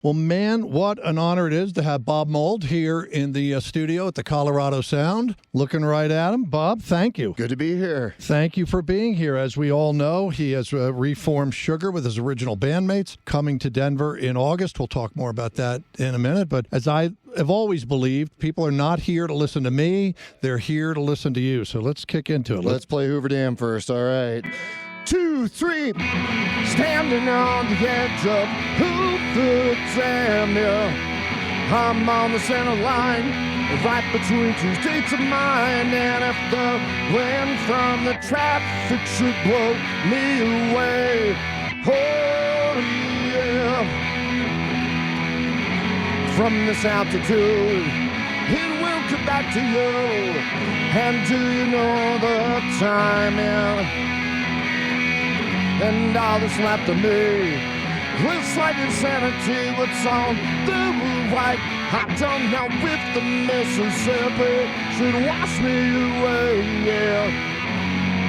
Well, man, what an honor it is to have Bob Mould here in the studio at the Colorado Sound. Looking right at him. Bob, thank you. Good to be here. Thank you for being here. As we all know, he has reformed Sugar with his original bandmates, coming to Denver in August. We'll talk more about that in a minute. But as I have always believed, people are not here to listen to me. They're here to listen to you. So let's kick into it. Let's play Hoover Dam first. All right. 2, 3. Standing on the edge of Hoover Dam, yeah. I'm on the center line, right between two states of mind. And if the wind from the traffic should blow me away, oh yeah, from this altitude, it will come back to you. And do you know the time, yeah? And all that's left of me looks like insanity. What's on the right? I don't know if the Mississippi should wash me away, yeah.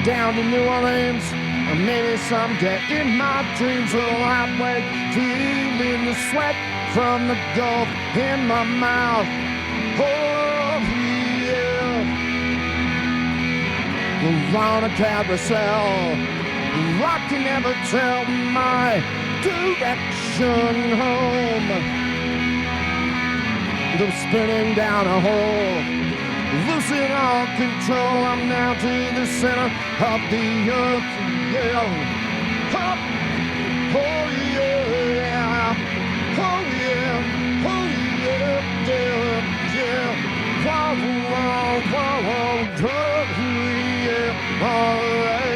Down to New Orleans, or maybe someday in my dreams will I wake, feeling the sweat from the Gulf in my mouth. Oh, yeah. We're on a carousel. I can never tell my direction home. I'm spinning down a hole, losing all control. I'm now to the center of the earth. Yeah. Oh, oh yeah, oh yeah, oh yeah, yeah, yeah. Whoa, whoa, whoa, whoa, oh yeah, all right.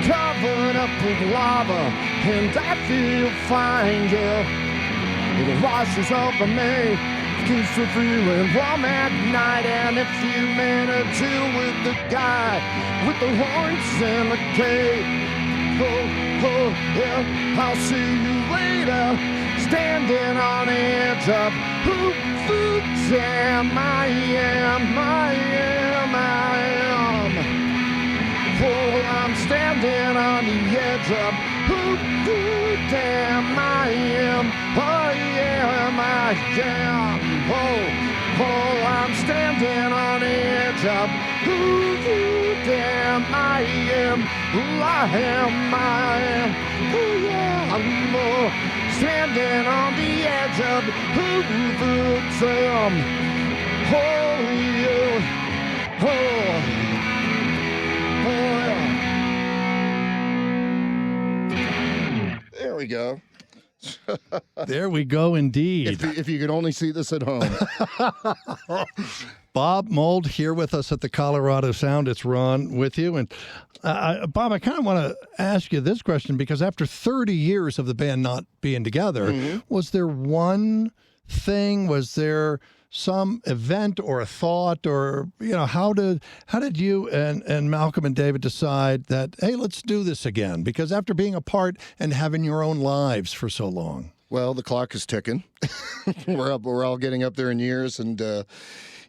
Covered up with lava, and I feel fine, yeah. It washes over me, keeps me feeling warm at night. And if you made a deal with the guy with the horns and the cape, oh, oh, yeah, I'll see you later, standing on the edge of Hoover Dam. I am. Oh, I'm standing on the edge of Hoover Dam. I am. Oh, yeah, I am. Oh, I'm standing on the edge of Hoover Dam. I am. I am. Oh, yeah, I'm standing on the edge of Hoover Dam. Oh, yeah. Oh. There we go. There we go, indeed. If you could only see this at home. Bob Mould here with us at the Colorado Sound. It's Ron with you. And Bob, I kind of want to ask you this question, because after 30 years of the band not being together, was there one thing, was there some event or a thought, or, you know, how did you and Malcolm and David decide that, hey, let's do this again? Because after being apart and having your own lives for so long. Well, the clock is ticking. We're all getting up there in years, and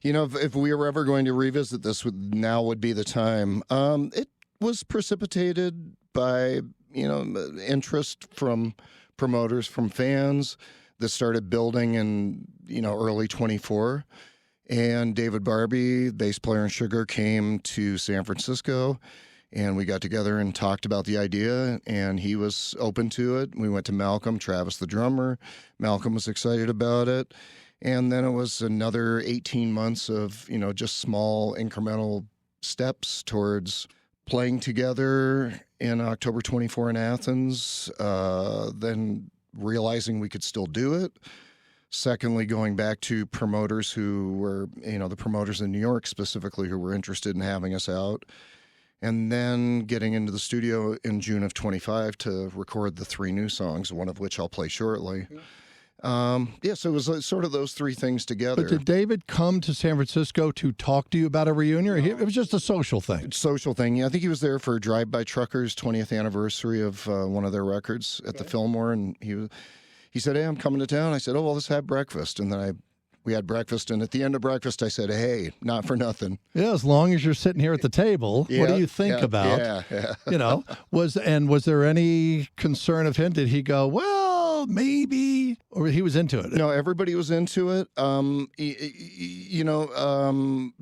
you know, if we were ever going to revisit this, now would be the time. It was precipitated by, you know, interest from promoters, from fans. This started building in, you know, early 24. And David Barbie, bass player in Sugar, came to San Francisco, and we got together and talked about the idea, and he was open to it. We went to Malcolm, Travis, the drummer. Malcolm was excited about it. And then it was another 18 months of, you know, just small incremental steps towards playing together in October 24 in Athens, then realizing we could still do it. Secondly, going back to promoters who were, you know, the promoters in New York specifically, who were interested in having us out. And then getting into the studio in June of 25 to record the 3 new songs, one of which I'll play shortly. Yeah, so it was sort of those three things together. But did David come to San Francisco to talk to you about a reunion? Or it was just a social thing? Social thing. Yeah, I think he was there for Drive By Truckers' 20th anniversary of one of their records at the Fillmore, and he said, "Hey, I'm coming to town." I said, "Oh, well, let's have breakfast." And then we had breakfast, and at the end of breakfast, I said, "Hey, not for nothing." Yeah, as long as you're sitting here at the table, what do you think about? Yeah. You know, was there any concern of him? Did he go, well, maybe, or he was into it? No, everybody was into it.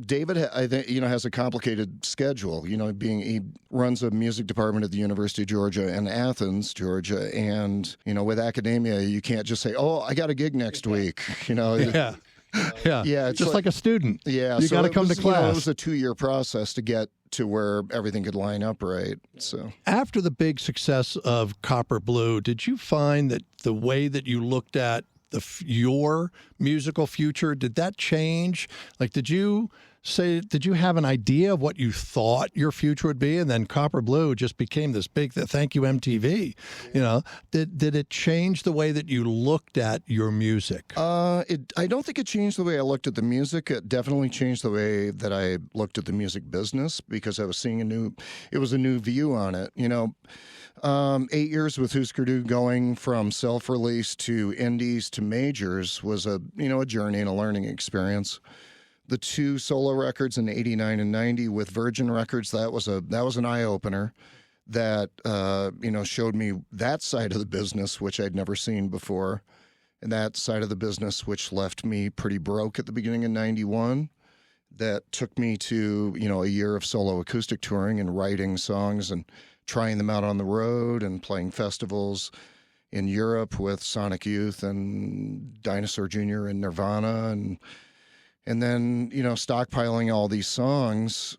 David, I think, has a complicated schedule. He runs a music department at the University of Georgia in Athens, Georgia, and with academia, you can't just say, "Oh, I got a gig next week." Yeah. Yeah, it's just like a student. Yeah, you got to come to class. It was a 2-year process to get to where everything could line up right. So after the big success of Copper Blue, did you find that the way that you looked at your musical future, did that change? Like, did you have an idea of what you thought your future would be, and then Copper Blue just became this big thank you MTV? Did it change the way that you looked at your music? I don't think it changed the way I looked at the music. It definitely changed the way that I looked at the music business, because I was seeing it was a new view on it. 8 years with Husker Du, going from self-release to indies to majors, was a journey and a learning experience. The 2 solo records in '89 and '90 with Virgin Records, that was an eye opener that showed me that side of the business, which I'd never seen before, and that side of the business which left me pretty broke at the beginning of '91. That took me to a year of solo acoustic touring and writing songs and trying them out on the road and playing festivals in Europe with Sonic Youth and Dinosaur Jr. and Nirvana, and then stockpiling all these songs.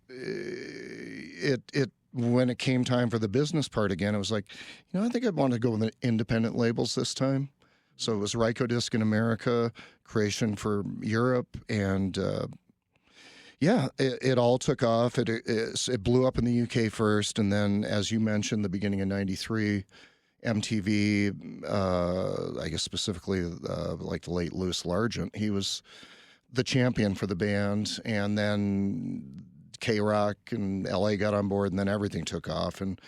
When it came time for the business part again, it was like, I think I'd want to go with independent labels this time. So it was Rykodisc in America, Creation for Europe, and it all took off. It blew up in the UK first, and then, as you mentioned, the beginning of '93, MTV, I guess specifically like the late Louis Largent, he was the champion for the band, and then K-Rock and LA got on board, and then everything took off. And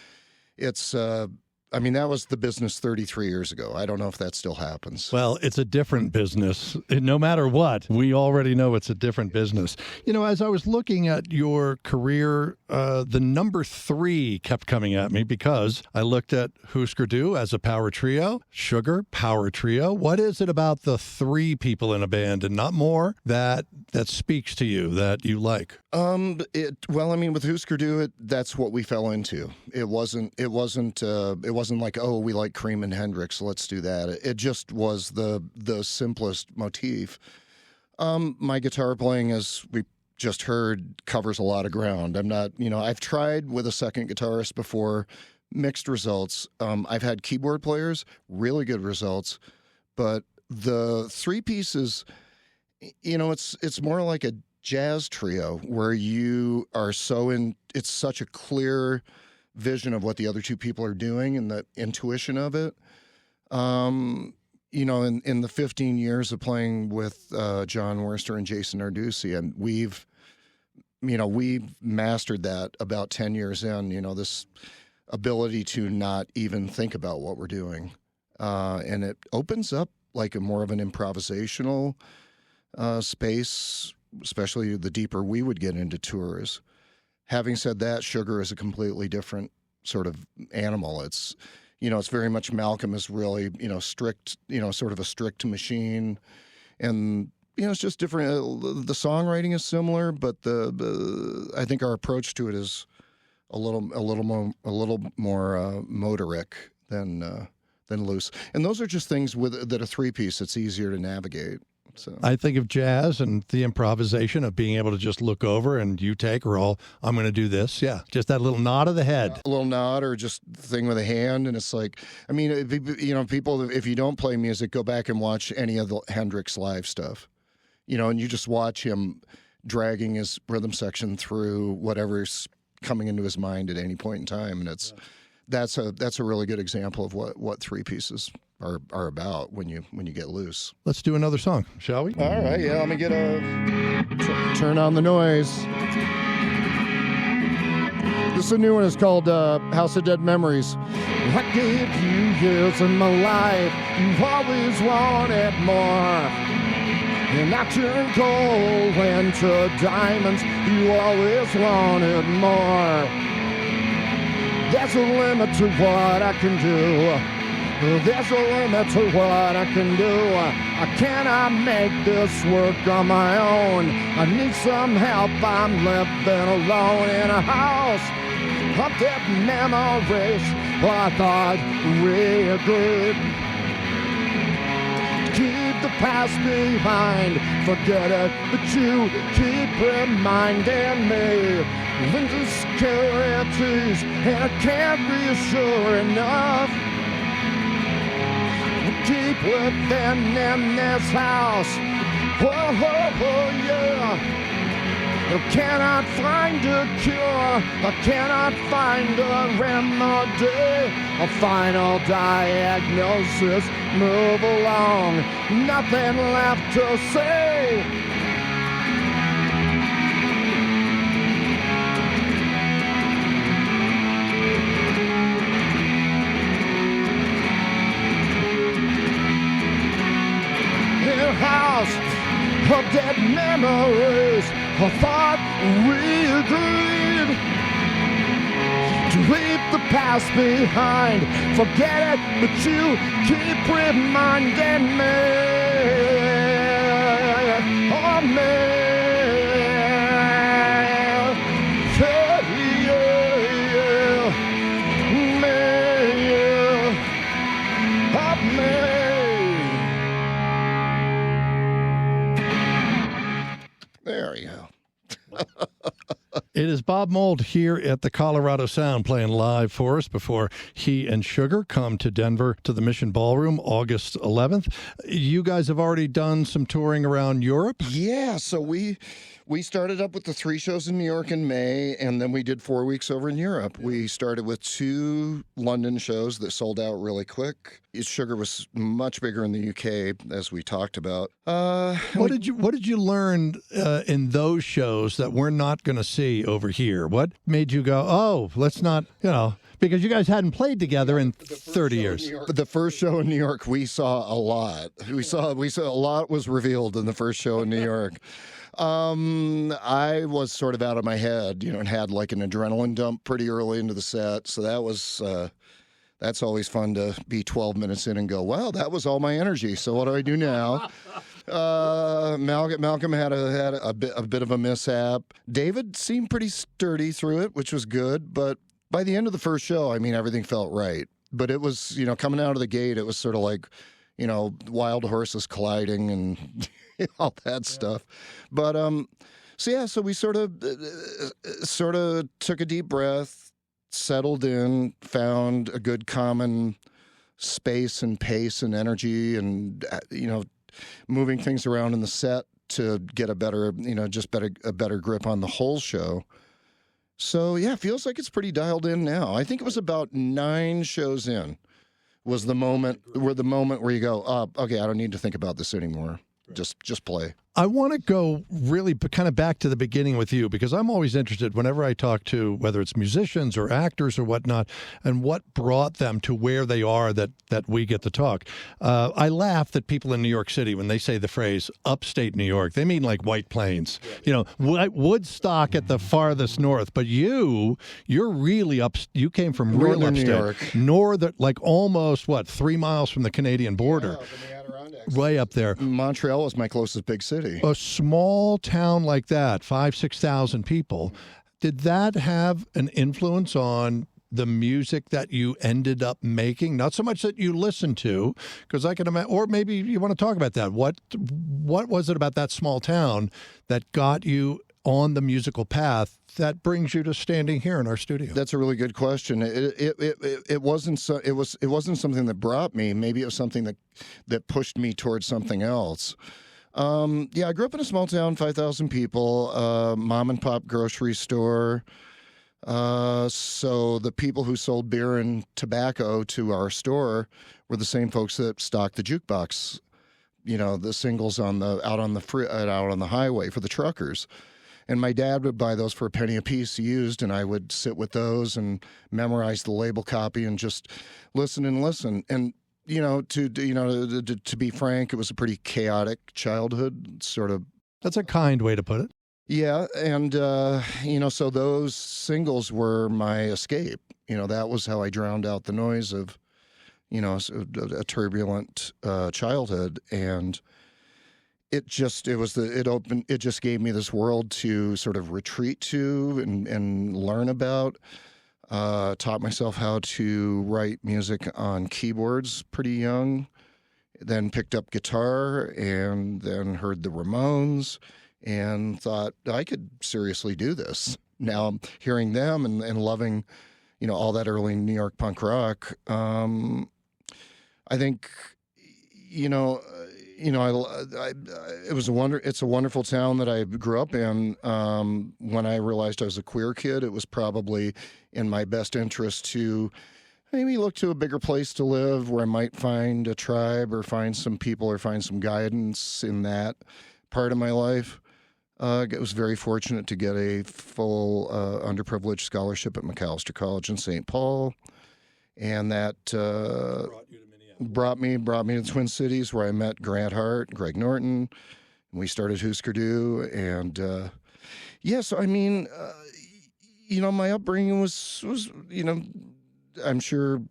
it's that was the business 33 years ago. I don't know if that still happens. Well, it's a different business. No matter what, we already know it's a different business. As I was looking at your career, the number 3 kept coming at me, because I looked at Husker Du as a power trio, Sugar, power trio. What is it about the 3 people in a band and not more that speaks to you, that you like? With Husker Du, that's what we fell into. It wasn't like, oh, we like Cream and Hendrix, let's do that. It just was the simplest motif. My guitar playing, as we just heard, covers a lot of ground. I'm not, I've tried with a second guitarist before, mixed results. I've had keyboard players, really good results, but the 3 pieces, it's more like a jazz trio where you are it's such a clear vision of what the other 2 people are doing and the intuition of it. In the 15 years of playing with John Worster and Jason Narducci, and we've mastered that about 10 years in, this ability to not even think about what we're doing. And it opens up like more of an improvisational space, especially the deeper we would get into tours. Having said that, Sugar is a completely different sort of animal. It's very much, Malcolm is really, strict, sort of a strict machine. And, it's just different. The songwriting is similar, but I think our approach to it is a little more motoric than loose. And those are just things that a 3-piece, it's easier to navigate. So I think of jazz and the improvisation of being able to just look over and you take, or I'm going to do this. Yeah, just that little nod of the head. A little nod, or just thing with a hand. And it's like, people, if you don't play music, go back and watch any of the Hendrix live stuff. And you just watch him dragging his rhythm section through whatever's coming into his mind at any point in time. And that's a really good example of what 3 pieces are about when you get loose. Let's do another song, shall we? All right, yeah, let me get turn on the noise. This is a new one. It's called House of Dead Memories. I gave you years in my life. You've always wanted more. And I turned gold into diamonds. You always wanted more. There's a limit to what I can do. There's a limit to what I can do. I cannot make this work on my own. I need some help. I'm living alone in a house of dead memories. I thought we agreed. Keep the past behind, forget it, but you keep reminding me of insecurities, and I can't reassure enough. Keep living in this house, yeah. I cannot find a cure, I cannot find a remedy, a final diagnosis, move along, nothing left to say. In a house of dead memories, I thought we agreed to leave the past behind, forget it, but you keep reminding me of me. There you go. It is Bob Mould here at the Colorado Sound playing live for us before he and Sugar come to Denver to the Mission Ballroom August 11th. You guys have already done some touring around Europe? Yeah, so we started up with the 3 shows in New York in May, and then we did 4 weeks over in Europe. We started with 2 London shows that sold out really quick. Sugar was much bigger in the UK, as we talked about. What did you learn in those shows that we're not going to see over here? What made you go, oh, let's not, because you guys hadn't played together in 30 years. The first show in New York, we saw a lot. We saw a lot was revealed in the first show in New York. I was sort of out of my head, and had like an adrenaline dump pretty early into the set. So that was, that's always fun to be 12 minutes in and go, wow, that was all my energy. So what do I do now? Malcolm had a bit of a mishap. David seemed pretty sturdy through it, which was good. But by the end of the first show, I mean, everything felt right. But it was, coming out of the gate, it was sort of like, wild horses colliding and all that stuff. But so we sort of took a deep breath, settled in, found a good common space and pace and energy, and moving things around in the set to get a better grip on the whole show. So yeah, it feels like it's pretty dialed in now. I think it was about 9 shows in was the moment where you go, oh, okay, I don't need to think about this anymore. Just play. I want to go really kind of back to the beginning with you, because I'm always interested whenever I talk to, whether it's musicians or actors or whatnot, and what brought them to where they are that we get to talk. I laugh that people in New York City, when they say the phrase upstate New York, they mean like White Plains, Woodstock at the farthest north. But you're really up. You came from real Northern upstate, New York, northern, like almost 3 miles from the Canadian border. Way up there. Montreal was my closest big city. A small town like that, 5,000-6,000 people, did that have an influence on the music that you ended up making? Not so much that you listened to, because I can imagine, or maybe you want to talk about that. What was it about that small town that got you on the musical path that brings you to standing here in our studio? That's a really good question. It wasn't something that brought me. Maybe it was something that pushed me towards something else. I grew up in a small town, 5,000 people, mom and pop grocery store. So the people who sold beer and tobacco to our store were the same folks that stocked the jukebox, the singles out on the highway for the truckers. And my dad would buy those for a penny a piece used, and I would sit with those and memorize the label copy and just listen and listen. And to be frank, it was a pretty chaotic childhood, sort of. That's a kind way to put it. Yeah, and so those singles were my escape. That was how I drowned out the noise of, a turbulent childhood, and it just gave me this world to sort of retreat to and learn about. Taught myself how to write music on keyboards pretty young, then picked up guitar, and then heard the Ramones, and thought I could seriously do this. Now I'm hearing them and loving, all that early New York punk rock. I think, it's a wonderful town that I grew up in. When I realized I was a queer kid, it was probably in my best interest to maybe look to a bigger place to live where I might find a tribe or find some people or find some guidance in that part of my life. I was very fortunate to get a full underprivileged scholarship at McAllister College in St. Paul, and that brought me to the Twin Cities, where I met Grant Hart, Greg Norton, and we started Husker Du. And so I mean, my upbringing was I'm sure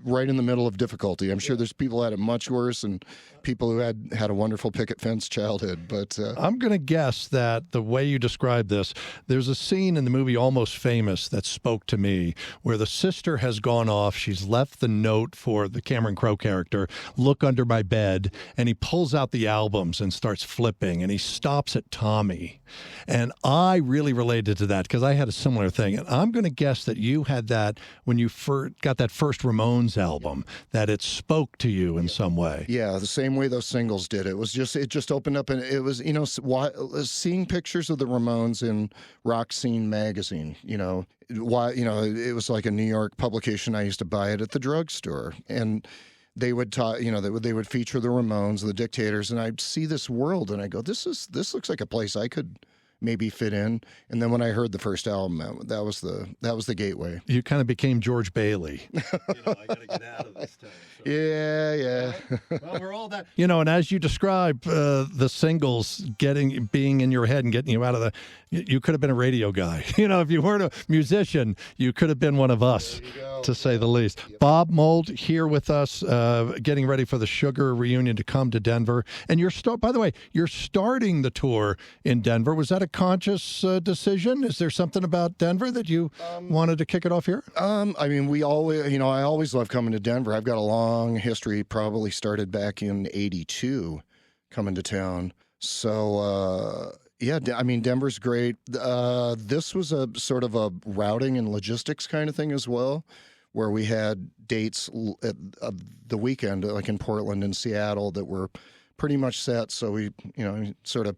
right in the middle of difficulty. I'm sure there's people who had it much worse and people who had a wonderful picket fence childhood. But I'm going to guess that the way you describe this, there's a scene in the movie Almost Famous that spoke to me where the sister has gone off. She's left the note for the Cameron Crowe character, look under my bed, and he pulls out the albums and starts flipping, and he stops at Tommy. And I really related to that because I had a similar thing. And I'm going to guess that you had that when you got that first Ramones album, that it spoke to you in some way. Yeah, the same way those singles did. It just opened up, and it was, seeing pictures of the Ramones in Rock Scene magazine, it was like a New York publication. I used to buy it at the drugstore, and they would talk, they would feature the Ramones, the Dictators, and I'd see this world, and I go, this looks like a place I could maybe fit in. And then when I heard the first album, that was the gateway. You kind of became George Bailey. I got to get out of this town. So. Yeah. Well, we're all that. And as you describe the singles being in your head and getting you out of you could have been a radio guy. If you weren't a musician, you could have been one of us, to say the least. Yep. Bob Mould here with us, getting ready for the Sugar reunion to come to Denver. And by the way, you're starting the tour in Denver. Was that a conscious decision? Is there something about Denver that you wanted to kick it off here? I mean, I always love coming to Denver. I've got a long history, probably started back in '82, coming to town. So, I mean, Denver's great. This was a sort of a routing and logistics kind of thing as well, where we had dates at the weekend, like in Portland and Seattle, that were pretty much set. So we, sort of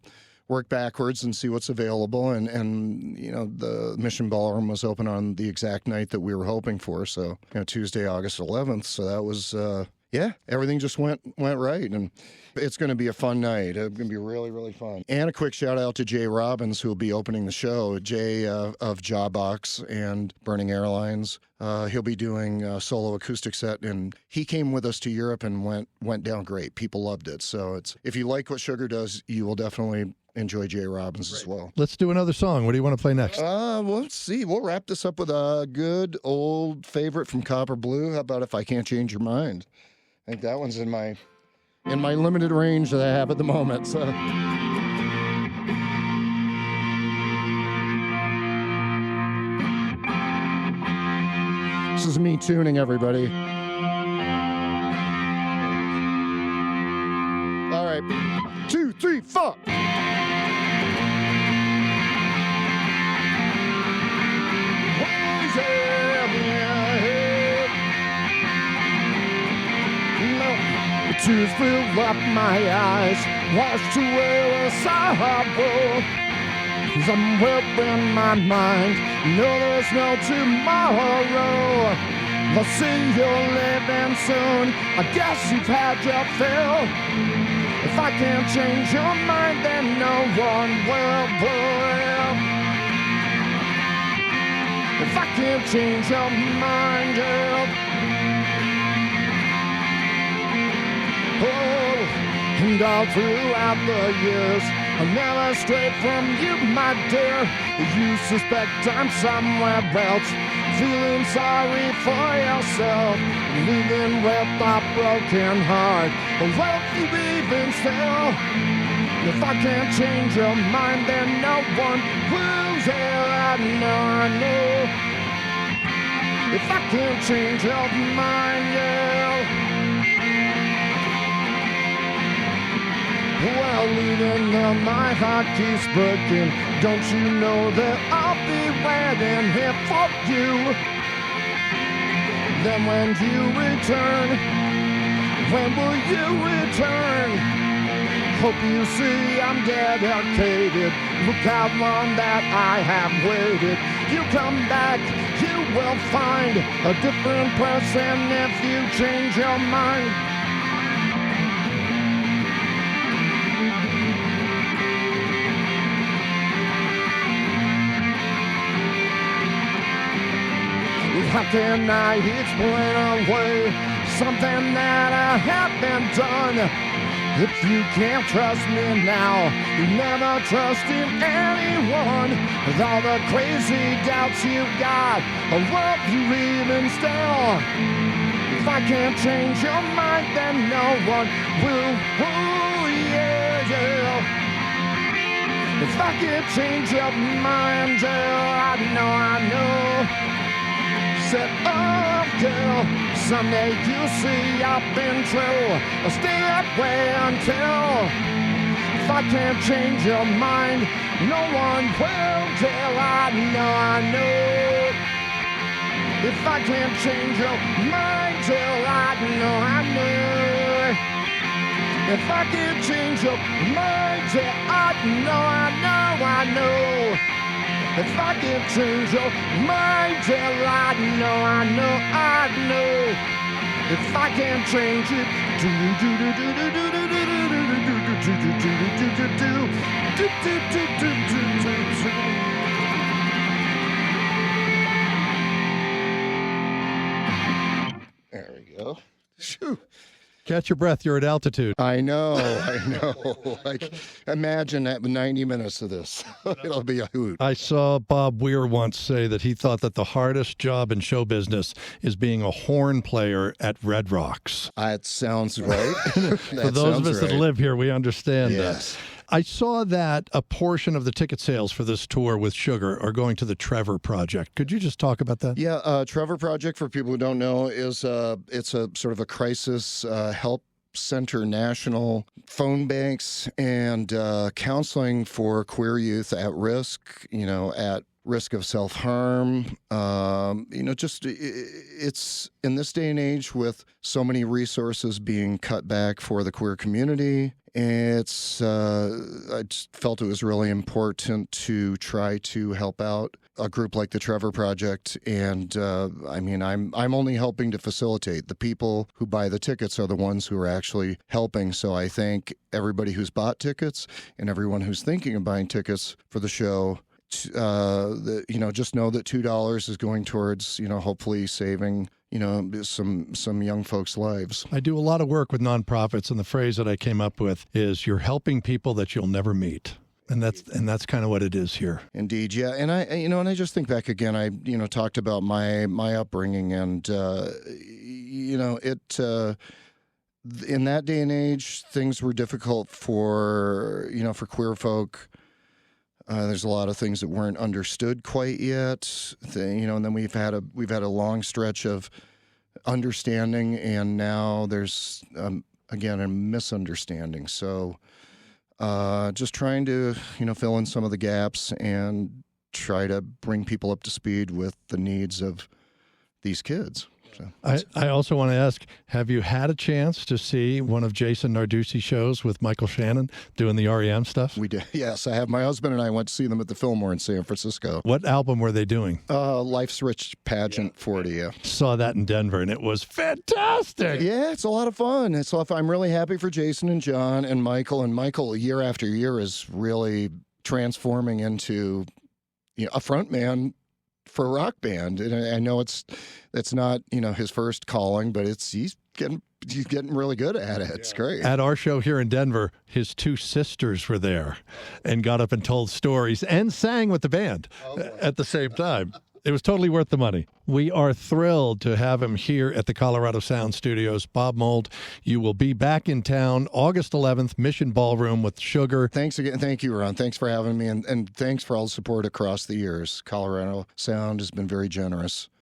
work backwards and see what's available. And the Mission Ballroom was open on the exact night that we were hoping for. So, Tuesday, August 11th. So that was, everything just went right. And it's going to be a fun night. It's going to be really, really fun. And a quick shout out to Jay Robbins, who will be opening the show. Jay of Jawbox and Burning Airlines. He'll be doing a solo acoustic set, and he came with us to Europe and went down great. People loved it. So if you like what Sugar does, you will definitely enjoy Jay Robbins as well. Let's do another song. What do you want to play next? Let's see. We'll wrap this up with a good old favorite from Copper Blue. How about If I Can't Change Your Mind? I think that one's in my limited range that I have at the moment. So. This is me tuning, everybody. All right. 2, 3, 4. Tears fill up my eyes, washed away the sorrow. somewhere in my mind. No, there's no tomorrow. I'll see you're living soon. I guess you've had your fill. If I can't change your mind, then no one will. If I can't change your mind, girl. Oh, and all throughout the years, I'll never stray from you, my dear. You suspect I'm somewhere else, feeling sorry for yourself, living with a broken heart. Love you even still. If I can't change your mind, then no one will. I know. If I can't change your mind, yeah. Well, even though my heart keeps breaking, don't you know that I'll be waiting here for you? Then when you return, when will you return? Hope you see I'm dedicated. Look how long that I have waited. You come back, you will find a different person if you change your mind. How can I explain away something that I haven't done? If you can't trust me now, you never trusted anyone. With all the crazy doubts you got, I love you even still. If I can't change your mind, then no one will. Oh, yeah. If I can't change your mind, girl, I know. Said, oh, girl, someday you'll see I've been true. I'll stay that way until. If I can't change your mind, no one will till. I know. If I can't change your mind, till I know. If I can't change your mind, till I know. If I can't change your mind, till I know. If I can't change it, there we go. Shoo. Catch your breath. You're at altitude. I know. Like, imagine that 90 minutes of this. It'll be a hoot. I saw Bob Weir once say that he thought that the hardest job in show business is being a horn player at Red Rocks. That sounds right. For those of us that live here, we understand yes. that. I saw that a portion of the ticket sales for this tour with Sugar are going to the Trevor Project. Could you just talk about that? Yeah, Trevor Project, for people who don't know, is it's a sort of a crisis help center, national phone banks and counseling for queer youth at risk, at risk of self-harm. Just it's in this day and age with so many resources being cut back for the queer community. I just felt it was really important to try to help out a group like the Trevor Project. And I'm only helping to facilitate. The people who buy the tickets are the ones who are actually helping. So I thank everybody who's bought tickets and everyone who's thinking of buying tickets for the show. Just know that $2 is going towards, hopefully saving some young folks' lives. I do a lot of work with nonprofits, and the phrase that I came up with is "you're helping people that you'll never meet," and that's kind of what it is here. Indeed, yeah. And I just think back again. I talked about my upbringing, and in that day and age, things were difficult for queer folk. There's a lot of things that weren't understood quite yet, and then we've had a long stretch of understanding, and now there's again a misunderstanding. So just trying to fill in some of the gaps and try to bring people up to speed with the needs of these kids. I also want to ask, have you had a chance to see one of Jason Narducci's shows with Michael Shannon doing the REM stuff? We did. Yes, I have. My husband and I went to see them at the Fillmore in San Francisco. What album were they doing? Life's Rich Pageant 40, yeah. Saw that in Denver, and it was fantastic. Yeah, it's a lot of fun. I'm really happy for Jason and John and Michael. And Michael, year after year, is really transforming into a front man for a rock band. And I know it's not his first calling, but he's getting really good at it. It's great. At our show here in Denver, his two sisters were there and got up and told stories and sang with the band at the same time. It was totally worth the money. We are thrilled to have him here at the Colorado Sound Studios. Bob Mould, you will be back in town August 11th, Mission Ballroom with Sugar. Thanks again. Thank you, Ron. Thanks for having me, and thanks for all the support across the years. Colorado Sound has been very generous.